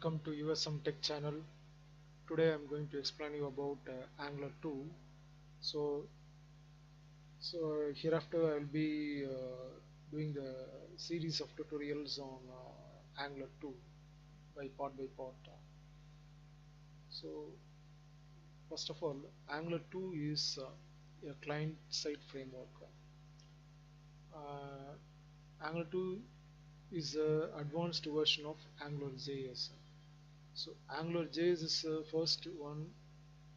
welcome to USM Tech channel. Today I'm going to explain you about Angular 2. So, hereafter I'll be doing the series of tutorials on Angular 2 by part by part. So, first of all, Angular 2 is a client-side framework. Angular 2 is an advanced version of AngularJS. So AngularJS is the first one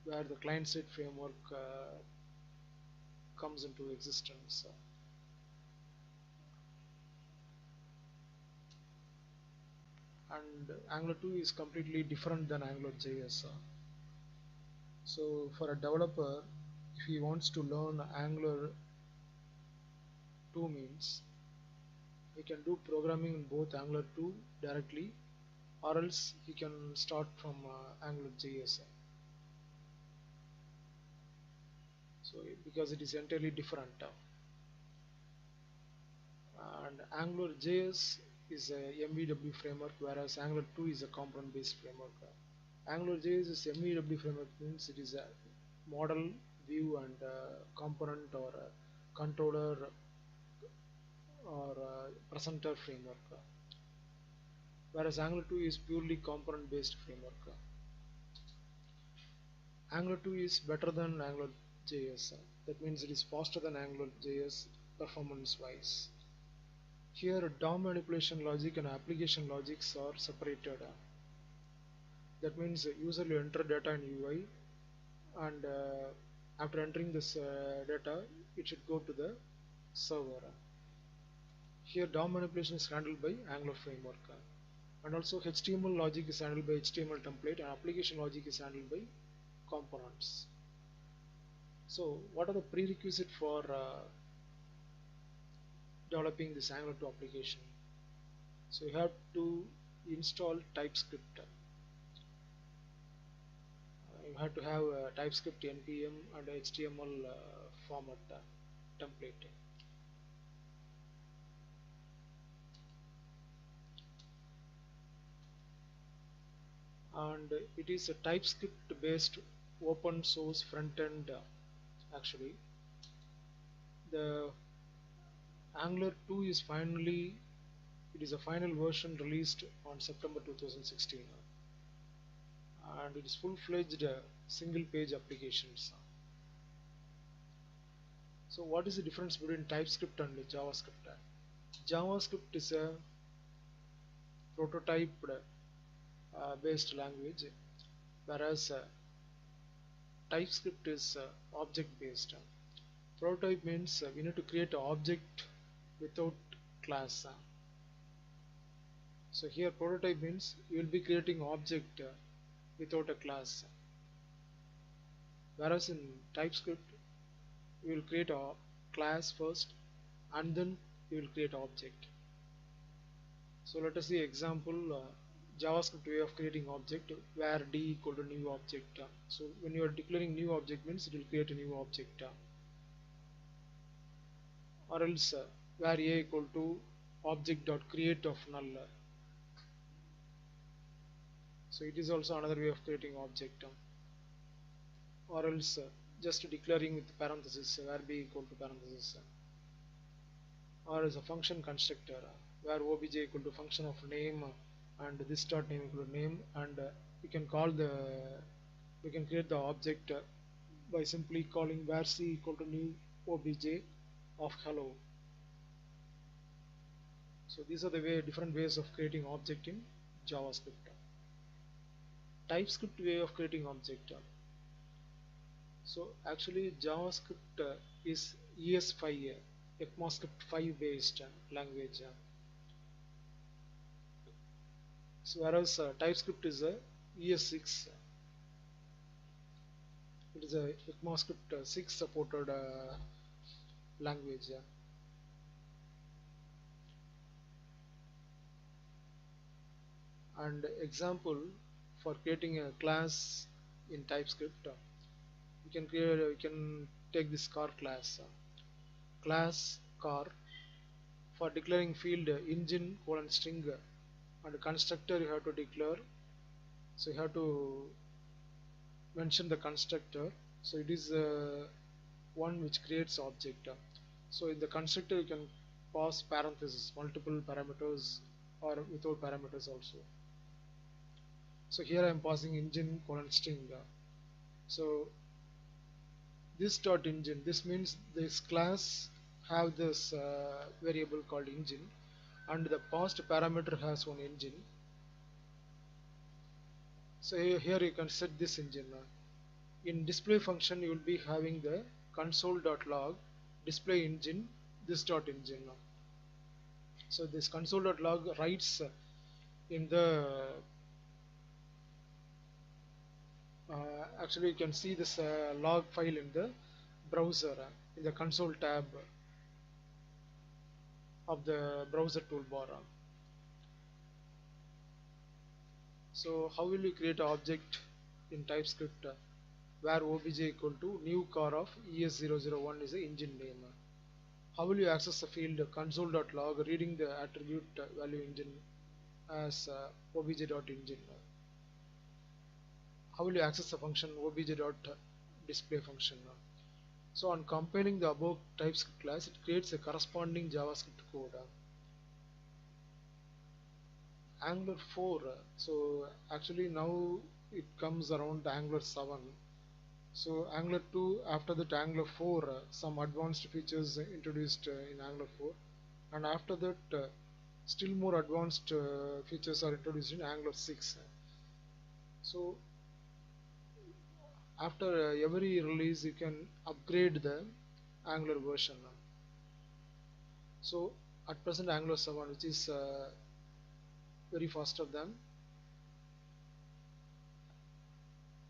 where the client-side framework comes into existence. And Angular 2 is completely different than AngularJS. So for a developer, if he wants to learn Angular 2 means he can do programming in both Angular 2 directly, or else he can start from AngularJS. So because it is entirely different. And AngularJS is a MVW framework, whereas Angular 2 is a component-based framework. AngularJS is MVW framework means it is a model, view, and component or controller or presenter framework, whereas Angular 2 is purely component-based framework. Angular 2 is better than AngularJS. That means it is faster than AngularJS performance-wise. Here, DOM manipulation logic and application logics are separated. That means user will enter data in UI, and after entering this data, it should go to the server. Here, DOM manipulation is handled by Angular framework, and also HTML logic is handled by HTML template, and application logic is handled by components. So, what are the prerequisites for developing this Angular 2 application? So, you have to install Typescript. You have to have TypeScript npm and HTML format template. And it is a TypeScript based open source front end. Actually, the Angular 2 is it is a final version released on September 2016, and it is full-fledged single page applications. So what is the difference between TypeScript and JavaScript? JavaScript is a prototype based language, whereas TypeScript is object based. Prototype means we need to create an object without class. So here prototype means you will be creating object without a class, whereas in TypeScript you will create a class first and then you will create object. So let us see example JavaScript way of creating object, where d equal to new object. So when you are declaring new object means it will create a new object, or else where a equal to object dot create of null. So it is also another way of creating object, or else just declaring with parenthesis where b equal to parenthesis, or as a function constructor where obj equal to function of name and this dot name equal to name, and we can call we can create the object by simply calling where c equal to new obj of hello. So these are the different ways of creating object in JavaScript. TypeScript way of creating object. So actually JavaScript is ES5, ECMAScript 5 based language. So whereas TypeScript is a ES6. It is a ECMAScript 6 supported language. And example for creating a class in TypeScript, we can take this car class. Class car, for declaring field engine colon string, and constructor you have to declare So you have to mention the constructor. So it is one which creates object. So in the constructor you can pass parentheses, multiple parameters or without parameters also. So here I am passing engine colon string. So this dot engine, this means this class have this variable called engine, and the passed parameter has one engine. So here you can set this engine. In display function you will be having the console.log display engine this dot engine. So this console.log writes in the actually you can see this log file in the browser in the console tab of the browser toolbar. So how will you create an object in TypeScript where obj equal to new car of ES001 is the engine name? How will you access the field console.log reading the attribute value engine as obj.engine? How will you access the function obj.display function? So on compiling the above TypeScript class, it creates a corresponding JavaScript code. Angular 4, so actually now it comes around Angular 7. So Angular 2, after that Angular 4, some advanced features introduced in Angular 4, and after that still more advanced features are introduced in Angular 6. So after every release you can upgrade the Angular version. So at present Angular 7, which is very faster than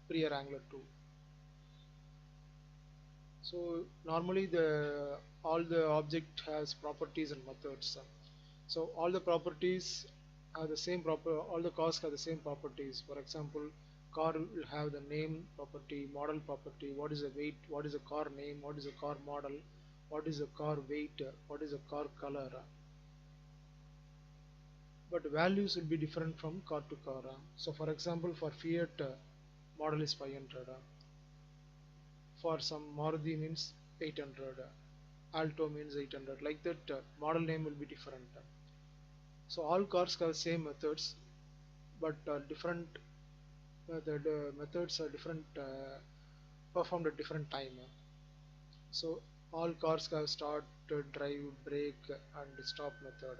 prior Angular 2. So normally the all the object has properties and methods. So all the properties are the same all the cars have the same properties. For example, car will have the name property, model property, what is the weight, what is the car name, what is the car model, what is the car weight, what is the car color. But values will be different from car to car. So for example, for Fiat model is 500. For some Maruti means 800. Alto means 800. Like that, model name will be different. So all cars have same methods, but different the methods are different, performed at different time. So all cars have start, drive, brake, and stop method.